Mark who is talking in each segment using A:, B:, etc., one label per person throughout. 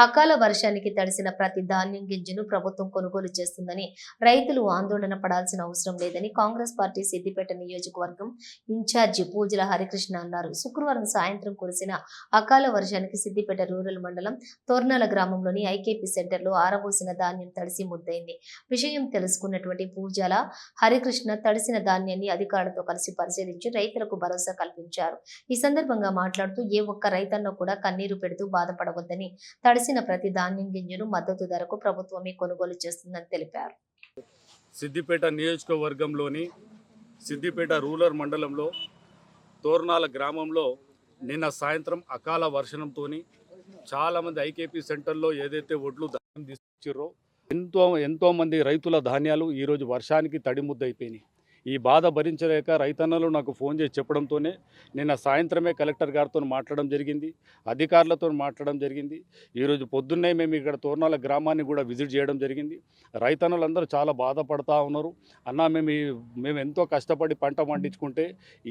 A: అకాల వర్షానికి తడిసిన ప్రతి ధాన్యం గింజను ప్రభుత్వం కొనుగోలు చేస్తుందని, రైతులు ఆందోళన పడాల్సిన అవసరం లేదని కాంగ్రెస్ పార్టీ సిద్దిపేట నియోజకవర్గం ఇన్ఛార్జి పూజల హరికృష్ణ అన్నారు. శుక్రవారం సాయంత్రం కురిసిన అకాల వర్షానికి సిద్దిపేట రూరల్ మండలం తోర్నాల గ్రామంలోని ఐకేపీ సెంటర్లో ఆరబోసిన ధాన్యం తడిసి ముద్దయింది. విషయం తెలుసుకున్నటువంటి పూజల హరికృష్ణ తడిసిన ధాన్యాన్ని అధికారులతో కలిసి పరిశీలించి రైతులకు భరోసా కల్పించారు. ఈ సందర్భంగా మాట్లాడుతూ ఏ ఒక్క రైతన్న కూడా కన్నీరు పెడుతూ బాధపడవద్దని, తడిసిన ప్రతి ధాన్యం గింజను మద్దతు ధరకు ప్రభుత్వమే కొనుగోలు చేస్తుందని తెలిపారు.
B: సిద్దిపేట నియోజకవర్గంలోని సిద్దిపేట రూరల్ మండలంలో తోర్నాల గ్రామంలో నిన్న సాయంత్రం అకాల వర్షంతో చాలామంది ఐకేపీ సెంటర్లో ఏదైతే ఒడ్లు ధాన్యం తీసుకొచ్చిర్రో ఎంతో మంది రైతుల ధాన్యాలు ఈరోజు వర్షానికి తడిముద్దయిపోయినాయి. ఈ బాధ భరించలేక రైతన్నలు నాకు ఫోన్ చేసి చెప్పడంతోనే నిన్న సాయంత్రమే కలెక్టర్ గారితో మాట్లాడడం జరిగింది, అధికారులతో మాట్లాడడం జరిగింది. ఈరోజు పొద్దున్నే మేము ఇక్కడ తోర్నాల గ్రామాన్ని కూడా విజిట్ చేయడం జరిగింది. రైతన్నులందరూ చాలా బాధపడతా ఉన్నారు. అన్న మేము ఎంతో కష్టపడి పంట పండించుకుంటే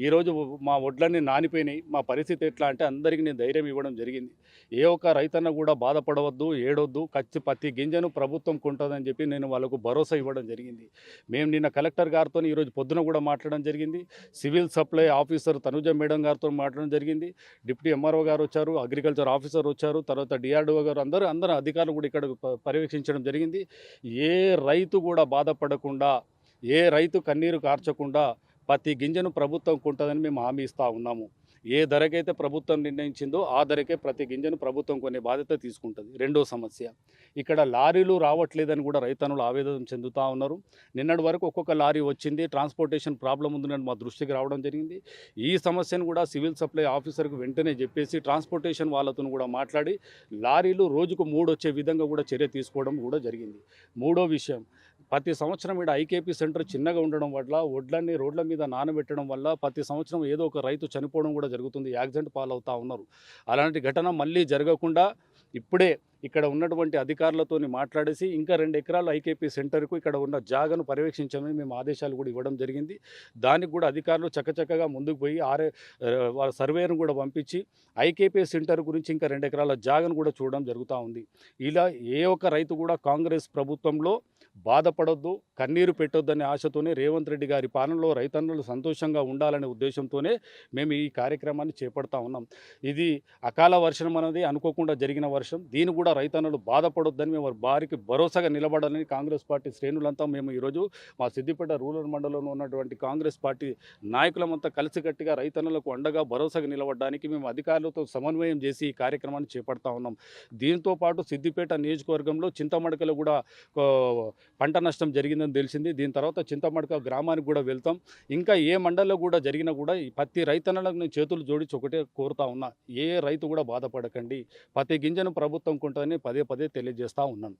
B: ఈరోజు మా వడ్లన్నీ నానిపోయినాయి, మా పరిస్థితి ఎట్లా అంటే అందరికీ నేను ధైర్యం ఇవ్వడం జరిగింది. ఏ ఒక్క రైతన్న కూడా బాధపడవద్దు, ఏడొద్దు, ప్రతి గింజను ప్రభుత్వం కొంటుందని చెప్పి నేను వాళ్ళకు భరోసా ఇవ్వడం జరిగింది. మేము నిన్న కలెక్టర్ గారితో ఈరోజు పొద్దున కూడా మాట్లాడడం జరిగింది. Civil supply officer Tanuja madam గారితో మాట్లాడడం జరిగింది. డిప్యూటీ ఎంఆర్ఓ గారు వచ్చారు, అగ్రికల్చర్ ఆఫీసర్ వచ్చారు, తర్వాత డిఆర్డీఓ గారు అందరూ అధికారులు కూడా ఇక్కడ పర్యవేక్షించడం జరిగింది. ఏ రైతు కూడా బాధపడకుండా, ఏ రైతు కన్నీరు కార్చకుండా ప్రతి గింజను ప్రభుత్వం కొంటుందని మేము హామీ ఇస్తూ ఉన్నాము. ఏ ధరకైతే ప్రభుత్వం నిర్ణయించిందో ఆ ధరకే ప్రతి గింజను ప్రభుత్వం కొనే బాధ్యత తీసుకుంటుంది. రెండో సమస్య, ఇక్కడ లారీలు రావట్లేదని కూడా రైతన్నులు ఆవేదన చెందుతూ ఉన్నారు. నిన్నటి వరకు ఒక్కొక్క లారీ వచ్చింది, ట్రాన్స్పోర్టేషన్ ప్రాబ్లం ఉందని మా దృష్టికి రావడం జరిగింది. ఈ సమస్యను కూడా సివిల్ సప్లై ఆఫీసర్కు వెంటనే చెప్పేసి ట్రాన్స్పోర్టేషన్ వాళ్ళతో కూడా మాట్లాడి లారీలు రోజుకు 3 వచ్చే విధంగా కూడా చర్య తీసుకోవడం కూడా జరిగింది. మూడో విషయం, ప్రతి సంవత్సరం ఇక్కడ ఐకేపీ సెంటర్ చిన్నగా ఉండడం వల్ల వడ్లన్నీ రోడ్ల మీద నానబెట్టడం వల్ల ప్రతి సంవత్సరం ఏదో ఒక రైతు చనిపోవడం కూడా జరుగుతుంది, యాక్సిడెంట్ పాలవుతూ ఉన్నారు. అలాంటి ఘటన మళ్ళీ జరగకుండా ఇప్పుడే ఇక్కడ ఉన్నటువంటి అధికారులతో మాట్లాడేసి ఇంకా 2 ఎకరాల ఐకేపీ సెంటర్కు ఇక్కడ ఉన్న జాగను పర్యవేక్షించమని మేము ఆదేశాలు కూడా ఇవ్వడం జరిగింది. దానికి కూడా అధికారులు చక్కచక్కగా ముందుకు పోయి వాళ్ళ సర్వేను కూడా పంపించి ఐకేపీ సెంటర్ గురించి ఇంకా 2 ఎకరాల జాగను కూడా చూడడం జరుగుతూ ఉంది. ఇలా ఏ ఒక్క రైతు కూడా కాంగ్రెస్ ప్రభుత్వంలో బాధపడొద్దు, కన్నీరు పెట్టొద్దనే ఆశతోనే రేవంత్ రెడ్డి గారి పాలనలో రైతన్నులు సంతోషంగా ఉండాలనే ఉద్దేశంతోనే మేము ఈ కార్యక్రమాన్ని చేపడతా ఉన్నాం. ఇది అకాల వర్షం అనేది అనుకోకుండా జరిగిన వర్షం. దీన్ని కూడా రైతన్నులు బాధపడొద్దని మేము వారికి భరోసాగా నిలబడాలని కాంగ్రెస్ పార్టీ శ్రేణులంతా మేము ఈరోజు మా సిద్దిపేట రూరల్ మండలంలో ఉన్నటువంటి కాంగ్రెస్ పార్టీ నాయకులమంతా కలిసికట్టుగా రైతన్నులకు అండగా భరోసాగా నిలబడడానికి మేము అధికారులతో సమన్వయం చేసి ఈ కార్యక్రమాన్ని చేపడతా ఉన్నాం. దీంతో పాటు సిద్దిపేట నియోజకవర్గంలో చింతమడకలో కూడా పంట నష్టం జరిగిందని తెలిసింది. దీని తర్వాత చింతమడక గ్రామానికి కూడా వెళ్తాం. ఇంకా ఏ మండలంలో కూడా జరిగినా కూడా ఈ ప్రతి రైతన్నలకు నేను చేతులు జోడించి ఒకటే కోరుతా ఉన్నా, ఏ రైతు కూడా బాధపడకండి, ప్రతి గింజను ప్రభుత్వం కొంటుందని పదే పదే తెలియజేస్తూ ఉన్నాను.